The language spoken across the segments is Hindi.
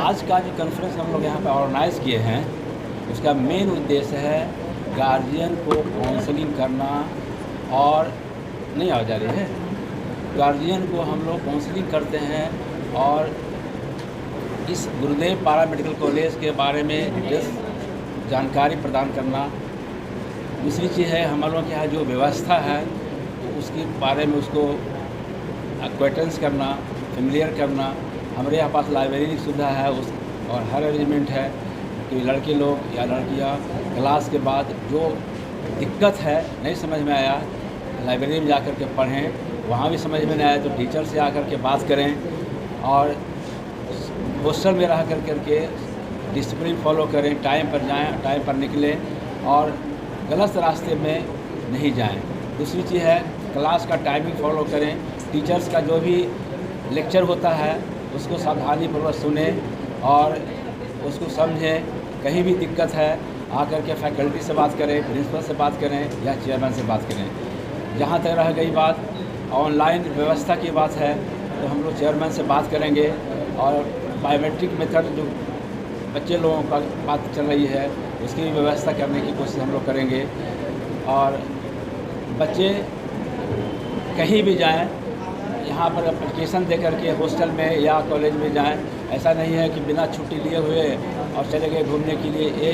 आज का जो कॉन्फ्रेंस हम लोग यहाँ पर ऑर्गेनाइज़ किए हैं, उसका मेन उद्देश्य है गार्जियन को काउंसलिंग करना। और नहीं आ जा रही है, गार्जियन को हम लोग काउंसलिंग करते हैं और इस गुरुदेव पारा मेडिकल कॉलेज के बारे में डिटेल्स जानकारी प्रदान करना। दूसरी चीज़ है हम लोगों के यहाँ जो व्यवस्था है उसके बारे में उसको एक्वेटेंस करना, फेमिलियर करना। हमारे यहाँ पास लाइब्रेरी की सुविधा है उस और हर अरेंजमेंट है कि लड़के लोग या लड़कियाँ क्लास के बाद जो दिक्कत है नहीं समझ में आया लाइब्रेरी में जाकर के पढ़ें, वहाँ भी समझ में नहीं आया तो टीचर से आकर के बात करें और हॉस्टल में रह करके डिसिप्लिन फॉलो करें, टाइम पर जाएं, टाइम पर निकलें और गलत रास्ते में नहीं जाएं। दूसरी चीज़ है क्लास का टाइमिंग फॉलो करें, टीचर्स का जो भी लेक्चर होता है उसको सावधानीपूर्वक सुने और उसको समझें। कहीं भी दिक्कत है आकर के फैकल्टी से बात करें, प्रिंसिपल से बात करें या चेयरमैन से बात करें। जहाँ तक रह गई बात ऑनलाइन व्यवस्था की बात है तो हम लोग चेयरमैन से बात करेंगे और बायोमेट्रिक मेथड जो बच्चे लोगों का बात चल रही है उसकी भी व्यवस्था करने की कोशिश हम लोग करेंगे। और बच्चे कहीं भी जाएं, यहाँ पर एप्लीकेशन दे करके हॉस्टल में या कॉलेज में जाएं। ऐसा नहीं है कि बिना छुट्टी लिए हुए और चले गए घूमने के लिए। ये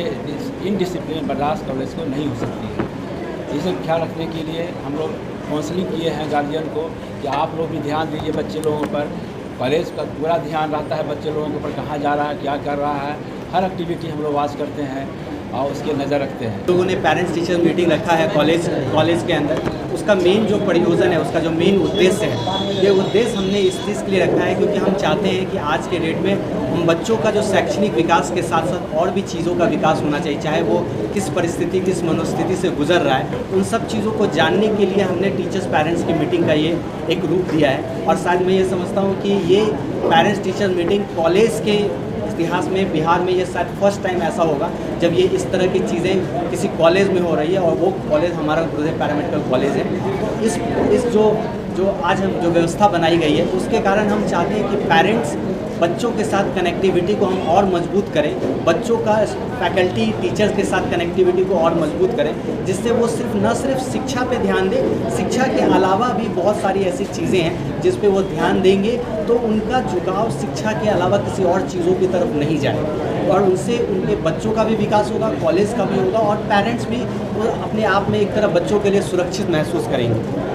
इनडिसिप्लिन बर्दाश्त कॉलेज को नहीं हो सकती है। इसे ख्याल रखने के लिए हम लोग काउंसलिंग किए हैं गार्जियन को कि आप लोग भी ध्यान दीजिए बच्चे लोगों पर। कॉलेज का पूरा ध्यान रहता है बच्चे लोगों के ऊपर, कहाँ जा रहा है, क्या कर रहा है, हर एक्टिविटी हम लोग वॉच करते हैं और उसकी नज़र रखते हैं। लोगों ने पेरेंट्स टीचर मीटिंग रखा है कॉलेज के अंदर। उसका मेन जो प्रयोजन है, उसका जो मेन उद्देश्य है, ये उद्देश्य हमने इस चीज़ के लिए रखा है क्योंकि हम चाहते हैं कि आज के डेट में हम बच्चों का जो शैक्षणिक विकास के साथ साथ और भी चीज़ों का विकास होना चाहिए, चाहे वो किस परिस्थिति किस मनोस्थिति से गुजर रहा है, उन सब चीज़ों को जानने के लिए हमने टीचर्स पेरेंट्स की मीटिंग का ये एक रूप दिया है। और शायद मैं ये समझता हूँ कि ये पेरेंट्स टीचर मीटिंग कॉलेज के इतिहास में बिहार में ये शायद फर्स्ट टाइम ऐसा होगा जब ये इस तरह की चीज़ें किसी कॉलेज में हो रही है और वो कॉलेज हमारा गुरुदेव पैरामेडिकल कॉलेज है। तो इस जो आज हम जो व्यवस्था बनाई गई है उसके कारण हम चाहते हैं कि पेरेंट्स बच्चों के साथ कनेक्टिविटी को हम और मजबूत करें, बच्चों का फैकल्टी टीचर्स के साथ कनेक्टिविटी को और मजबूत करें, जिससे वो न सिर्फ शिक्षा पे ध्यान दें, शिक्षा के अलावा भी बहुत सारी ऐसी चीज़ें हैं जिस पे वो ध्यान देंगे तो उनका झुकाव शिक्षा के अलावा किसी और चीज़ों की तरफ नहीं जाए और उनसे उनके बच्चों का भी विकास होगा, कॉलेज का भी होगा और पेरेंट्स भी वो अपने आप में एक तरह बच्चों के लिए सुरक्षित महसूस करेंगे।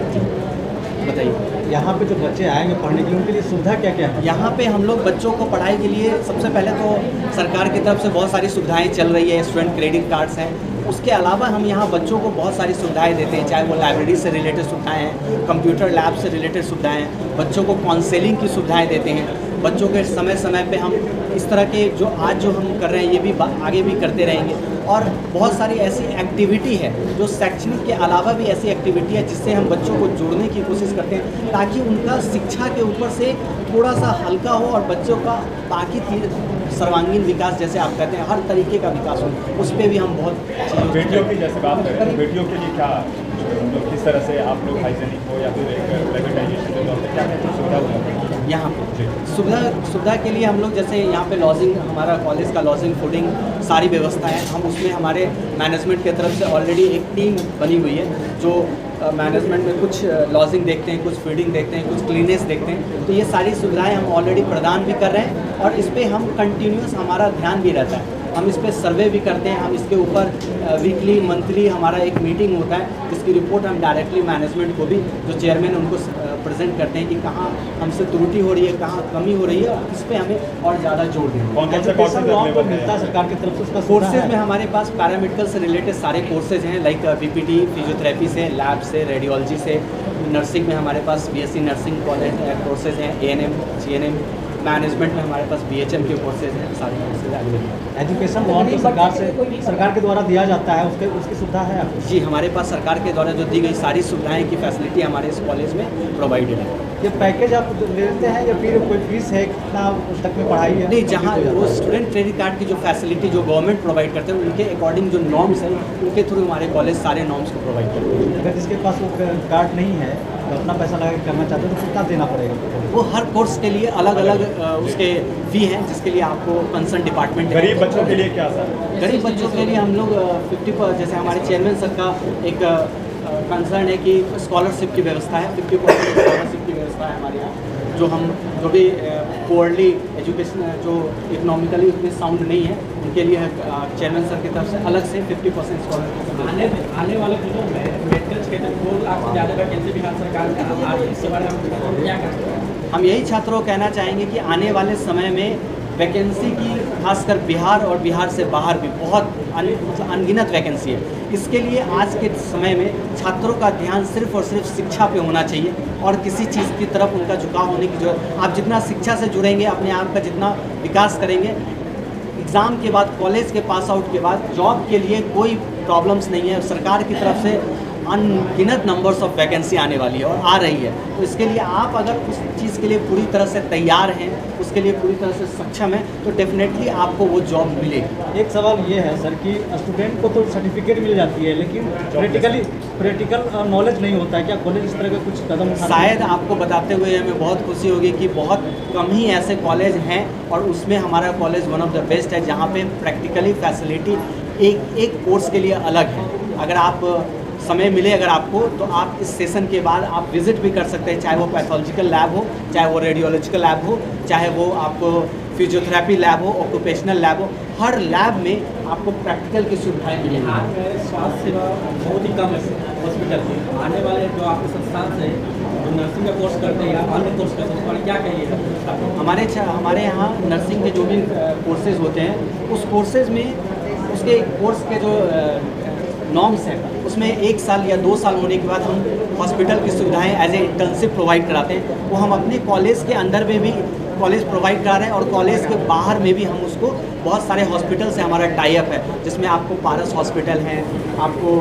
बताइए, यहाँ पे जो बच्चे आएंगे पढ़ने के लिए उनके लिए सुविधा क्या क्या है? यहाँ पे हम लोग बच्चों को पढ़ाई के लिए सबसे पहले तो सरकार की तरफ से बहुत सारी सुविधाएं चल रही है, स्टूडेंट क्रेडिट कार्ड्स हैं। उसके अलावा हम यहाँ बच्चों को बहुत सारी सुविधाएं देते हैं, चाहे वो लाइब्रेरी से रिलेटेड सुविधाएं हैं, कंप्यूटर लैब से रिलेटेड सुविधाएं हैं, बच्चों को काउंसलिंग की सुविधाएं देते हैं। बच्चों के समय समय पे हम इस तरह के जो आज जो हम कर रहे हैं ये भी आगे भी करते रहेंगे। और बहुत सारी ऐसी एक्टिविटी है जो शैक्षणिक के अलावा भी ऐसी एक्टिविटी है जिससे हम बच्चों को जोड़ने की कोशिश करते हैं ताकि उनका शिक्षा के ऊपर से थोड़ा सा हल्का हो और बच्चों का बाकी सर्वांगीण विकास जैसे आप कहते हैं हर तरीके का विकास हो, उस पर भी हम बहुत बेटियों की जैसे बात करें तो बेटियों के लिए क्या मतलब किस तरह से आप लोग हाइजेनिक हो या फिर प्राइवेटाइजेशन के तौर पर क्या क्या सुविधा होती है यहाँ पे? सुविधा के लिए हम लोग जैसे यहाँ पे लॉजिंग, हमारा कॉलेज का लॉजिंग फूडिंग सारी व्यवस्था है। हम उसमें हमारे मैनेजमेंट की तरफ से ऑलरेडी एक टीम बनी हुई है जो मैनेजमेंट में कुछ लॉजिंग देखते हैं, कुछ फीडिंग देखते हैं, कुछ क्लीनेस देखते हैं। तो ये सारी सुविधाएं हम ऑलरेडी प्रदान भी कर रहे हैं और इस पर हम कंटिन्यूस हमारा ध्यान भी रहता है। हम इस पर सर्वे भी करते हैं, हम इसके ऊपर वीकली मंथली हमारा एक मीटिंग होता है जिसकी रिपोर्ट हम डायरेक्टली मैनेजमेंट को भी जो चेयरमैन उनको प्रेजेंट करते हैं कि कहाँ हमसे त्रुटि हो रही है, कहाँ कमी हो रही है और किस पे हमें और ज़्यादा जोर देना है। सरकार की तरफ से उसका कोर्सेज में हमारे पास पैरामेडिकल से रिलेटेड सारे कोर्सेज हैं, लाइक पीपीटी, फिजियोथेरेपी से, लैब से, रेडियोलॉजी से, नर्सिंग में हमारे पास बीएससी नर्सिंग कॉलेज कोर्सेज हैं, एएनएम, जीएनएम, मैनेजमेंट में हमारे पास बीएचएम के कोर्सेज हैं, सारे कोर्सेज अवेलेबल हैं। एजुकेशन लोन तो सरकार के द्वारा दिया जाता है, उसकी सुविधा है आपको? जी, हमारे पास सरकार के द्वारा जो दी गई सारी सुविधाएं की फैसिलिटी हमारे इस कॉलेज में प्रोवाइडेड है। ये पैकेज आप लेते हैं या फिर कोई फीस है, कितना तक में पढ़ाई है? नहीं, जहाँ वो स्टूडेंट क्रेडिट कार्ड की जो फैसिलिटी जो गवर्नमेंट प्रोवाइड करते हैं उनके अकॉर्डिंग जो नॉर्म्स हैं उनके थ्रू हमारे कॉलेज सारे नॉर्म्स को प्रोवाइड करते हैं। अगर जिसके पास वो कार्ड नहीं है तो अपना पैसा लगा के करना चाहते हैं तो कितना देना पड़ेगा? वो हर कोर्स के लिए अलग अलग उसके फ़ी हैं जिसके लिए आपको कंसर्न डिपार्टमेंट गरीब बच्चों के लिए क्या सर? गरीब बच्चों के लिए हम लोग 50% जैसे हमारे चेयरमैन सर का एक कंसर्न है कि स्कॉलरशिप की व्यवस्था है, 50% स्कॉलरशिप की व्यवस्था है हमारे यहाँ। जो हम जो भी पुअरली एजुकेशन जो इकोनॉमिकली उतने साउंड नहीं है उनके लिए चेयरमैन सर की तरफ से अलग से 50% स्कॉलरशिप। आने वाले दिनों में मेडिकल क्षेत्र में 2 लाख से ज़्यादा वैकेंसी बिहार सरकार का आ रही है, इसके बारे में हम क्या करें? हम यही छात्रों को कहना चाहेंगे कि आने वाले समय में वैकेंसी की खासकर बिहार और बिहार से बाहर भी बहुत मतलब अनगिनत वैकेंसी है। इसके लिए आज के समय में छात्रों का ध्यान सिर्फ और सिर्फ शिक्षा पे होना चाहिए और किसी चीज़ की तरफ उनका झुकाव होने की जरूरत। आप जितना शिक्षा से जुड़ेंगे, अपने आप का जितना विकास करेंगे, एग्ज़ाम के बाद कॉलेज के पास आउट के बाद जॉब के लिए कोई प्रॉब्लम्स नहीं है। सरकार की तरफ से अनगिनत नंबर्स ऑफ वैकेंसी आने वाली है और आ रही है। तो इसके लिए आप अगर उस चीज़ के लिए पूरी तरह से तैयार हैं, उसके लिए पूरी तरह से सक्षम हैं, तो डेफिनेटली आपको वो जॉब मिलेगी। एक सवाल ये है सर कि स्टूडेंट को तो सर्टिफिकेट मिल जाती है लेकिन प्रैक्टिकल नॉलेज नहीं होता है। क्या कॉलेज इस तरह का कुछ कदम उठाते हैं? शायद आपको बताते हुए हमें बहुत खुशी होगी कि बहुत कम ही ऐसे कॉलेज हैं और उसमें हमारा college one of the best है जहाँ पे प्रैक्टिकली फैसिलिटी एक कोर्स के लिए अलग है। अगर आप समय मिले अगर आपको तो आप इस सेशन के बाद आप विजिट भी कर सकते हैं, चाहे वो पैथोलॉजिकल लैब हो, चाहे वो रेडियोलॉजिकल लैब हो, चाहे वो आपको फिजियोथेरेपी लैब हो, ऑक्यूपेशनल लैब हो। हर लैब में आपको प्रैक्टिकल की सुविधाएं मिलेंगी। बिहार में स्वास्थ्य सेवा बहुत ही कम है हॉस्पिटल में। आने वाले जो आपके संस्थान से जो नर्सिंग का कोर्स करते हैं या अन्य कोर्स करते हैं उस पर क्या कहिए? हमारे यहाँ नर्सिंग के जो भी कोर्सेज होते हैं उस कोर्सेज में उसके कोर्स के जो नॉर्म्स हैं उसमें 1 साल या 2 साल होने के बाद हम हॉस्पिटल की सुविधाएं एज ए इंटर्नशिप प्रोवाइड कराते हैं। वो हम अपने कॉलेज के अंदर में भी कॉलेज प्रोवाइड करा रहे हैं और कॉलेज के बाहर में भी हम उसको बहुत सारे हॉस्पिटल से हमारा टाई अप है, जिसमें आपको पारस हॉस्पिटल हैं, आपको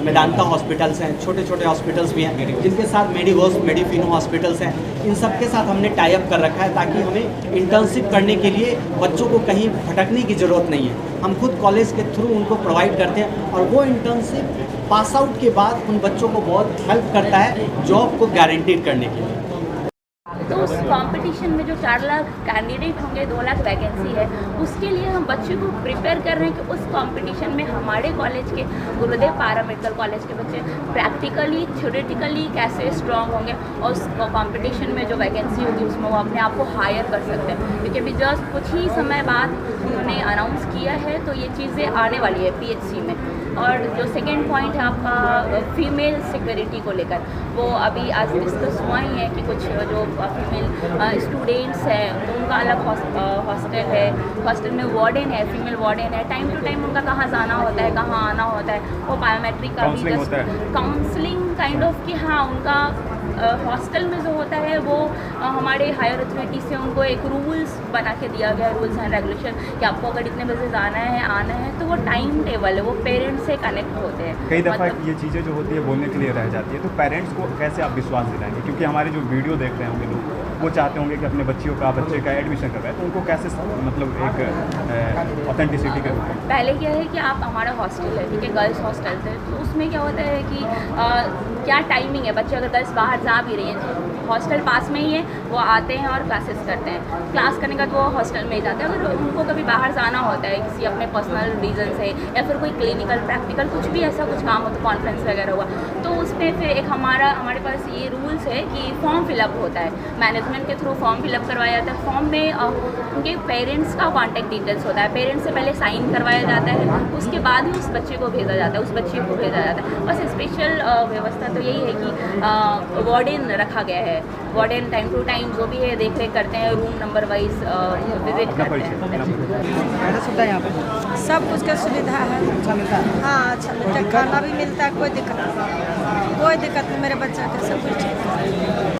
मेदांता हॉस्पिटल्स हैं, छोटे छोटे हॉस्पिटल्स भी हैं जिनके साथ मेडिवर्स मेडिफिनो हॉस्पिटल्स हैं। इन सब के साथ हमने टाई अप कर रखा है ताकि हमें इंटर्नशिप करने के लिए बच्चों को कहीं भटकने की ज़रूरत नहीं है। हम खुद कॉलेज के थ्रू उनको प्रोवाइड करते हैं और वो इंटर्नशिप पास आउट के बाद उन बच्चों को बहुत हेल्प करता है जॉब को गारंटीड करने के लिए। तो उस कंपटीशन में जो 4 लाख कैंडिडेट होंगे, 2 लाख वैकेंसी है, उसके लिए हम बच्चों को प्रिपेयर कर रहे हैं कि उस कंपटीशन में हमारे कॉलेज के गुरुदेव पैरामेडिकल कॉलेज के बच्चे प्रैक्टिकली थ्योरेटिकली कैसे स्ट्रॉन्ग होंगे और उस कंपटीशन में जो वैकेंसी होगी उसमें वो अपने आप को हायर कर सकते हैं। क्योंकि अभी जस्ट कुछ ही समय बाद उन्होंने अनाउंस किया है तो ये चीज़ें आने वाली है PHC में। और जो सेकेंड पॉइंट है आपका फीमेल सिक्योरिटी को लेकर, वो अभी आज डिस्कस हुआ ही है कि कुछ जो फीमेल स्टूडेंट्स हैं तो उनका अलग हॉस्टल है, हॉस्टल में वार्डन है, फीमेल वार्डन है, टाइम टू टाइम उनका कहाँ जाना होता है, कहाँ आना होता है, वो बायोमेट्रिक का भी काउंसलिंग काइंड ऑफ कि हाँ उनका हॉस्टल में जो होता है वो हमारे हायर अथॉरिटी से उनको एक रूल्स बना के दिया गया, रूल्स एंड रेगुलेशन कि आपको अगर इतने बजे जाना है आना है, तो वो टाइम टेबल है, वो पेरेंट्स से कनेक्ट होते हैं। कई दफ़ा ये चीज़ें जो होती है बोलने के लिए रह जाती है, तो पेरेंट्स को कैसे आप विश्वास दिलाएंगे? क्योंकि हमारे जो वीडियो देख रहे होंगे लोग वो चाहते होंगे कि अपने बच्चे का एडमिशन करवाए, तो उनको कैसे मतलब एक ऑथेंटिसिटी के रूप में? पहले क्या है कि आप हमारा हॉस्टल है, ठीक है, गर्ल्स हॉस्टल है, तो उसमें क्या होता है कि क्या टाइमिंग है, बच्चे अगर गर्ल्स बाहर जा भी रही हैं, हॉस्टल पास में ही है, वो आते हैं और क्लासेस करते हैं, क्लास करने का तो वो हॉस्टल में ही जाते हैं। अगर उनको कभी बाहर जाना होता है किसी अपने पर्सनल रीज़न से या फिर कोई क्लिनिकल प्रैक्टिकल कुछ भी ऐसा कुछ काम हो, तो कॉन्फ्रेंस वगैरह हुआ, तो उसमें फिर एक हमारे पास ये रूल्स है कि फॉर्म फिलअप होता है, मैनेजमेंट के थ्रू फॉर्म फिलअप करवाया जाता है। फॉर्म में उनके पेरेंट्स का कॉन्टैक्ट डिटेल्स होता है, पेरेंट्स से पहले साइन करवाया जाता है, उसके बाद ही उस बच्चे को भेजा जाता है, उस बच्चे को भेजा जाता है। बस स्पेशल व्यवस्था तो यही है कि वार्डन रखा गया है, वार्डन टाइम टू टाइम जो भी है देख रेख करते हैं, रूम नंबर वाइज विजिट करते हैं। सुविधा यहाँ पे सब कुछ का सुविधा है, अच्छा मिलता है। हाँ अच्छा मिलता है, खाना भी मिलता है, कोई दिक्कत नहीं, मेरे बच्चा के सब कुछ ठीक है।